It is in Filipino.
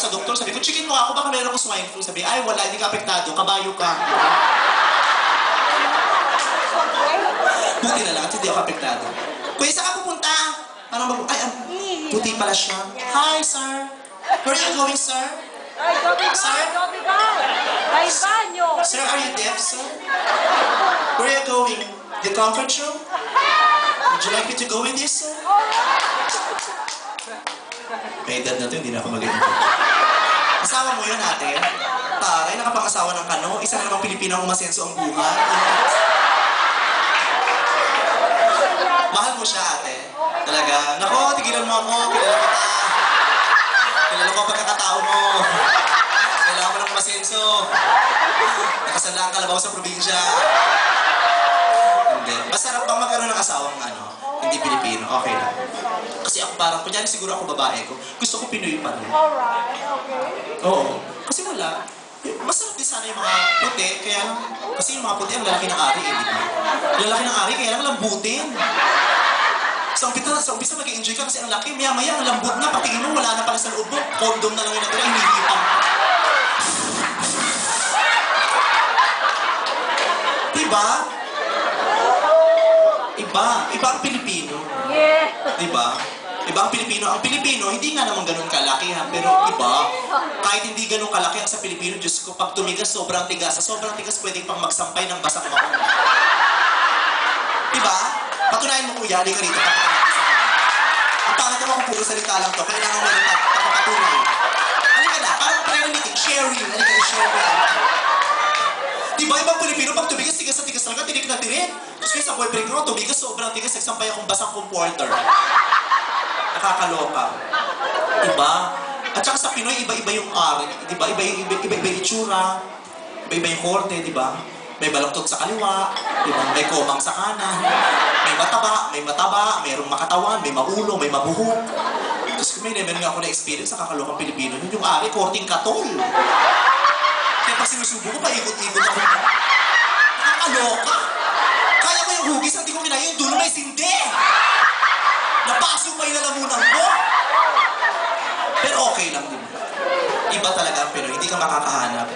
sa doktor, sabi ko, checkin mo ako, baka meron akong swine flu. Sabi, ay, wala, hindi ka apektado, kabayo ka. Buti na lang, at hindi ako apektado. Kuya, saan ka pupunta? Parang puti pala siya. Hi, sir. Where are you going, sir? Sir? Sir, are you deaf, sir? Where are you going? The conference room? Would you like me to go with this, sir? May edad na ito, hindi na ako mag-edad. Asawa mo yun, ate? Taray, nakapang-asawa ng kano. Isa na namang Pilipino ang umasenso ang buhay. Mahal mo siya, ate. Talaga. Nako, tigilan mo ako. Kilala kita. Kilala ko ang pagkakatao mo. Kailangan mo ng umasenso. Nakasala ang kalabaw sa probinsya. Hindi. Masarap bang magkaroon ng asawang hindi Pilipino? Okay lang. Kasi ako parang, kunyari siguro ako babae ko, gusto ko Pinoy pa rin. Alright, okay. Oo. Kasi wala. Masarap din sana yung mga puti, kaya lang, kasi yung mga puti ang lalaki ng ari, di ba? Yung lalaki ng ari, kaya lang lambutin. Sa umpisa mag-i-enjoy ka kasi ang laki, maya-maya ang lambot na, patingin mo, wala na pala sa loob mo, condom na lang yung natira, hinihipang. Diba? Iba ang Pilipino. Yeah. Diba? Iba ang Pilipino. Ang Pilipino, hindi nga naman ganun kalaki ha, pero iba. Kahit hindi ganun kalaki ang sa Pilipino, Diyos ko, pag tumigas, sobrang tigas. Sa sobrang tigas, pwede pang magsampay ng basang maong. Diba? Patunayan mo kuya, halika rito. Ang pangit naman kung puro salita lang to, kailangan mo rin papatunay. Halika na, parang prayer meeting, sharing. Halika na, sharing. Diba ibang Pilipino, pag tumigas, tigas na tigas talaga, tinik na tinik. Tapos sa boyfriend ko, tumigas, sobrang tigas, nagsampay akong basang comforter. Nakakaloka. Diba? At saka sa Pinoy, iba-iba yung ari. Diba? Iba-iba yung itsura. Iba-iba yung korte, diba? May balaktot sa kaliwa. Diba? May komang sa kanan. May mataba, mayroong makatawan, may maulo, may mabuhok. Tapos may naman nga ako na-experience sa kakalokang Pilipino. Yun yung ari, korting katol. Kaya pag sinusubo ko, paikot-ikot ako. Nakakaloka. Kaya ko yung hugis, hindi ko kinaya yung dulo may sindi. Napasok pa yung lalamunan ko. Pero okay lang din. Iba talaga ang Pinoy, hindi ka makakahanap.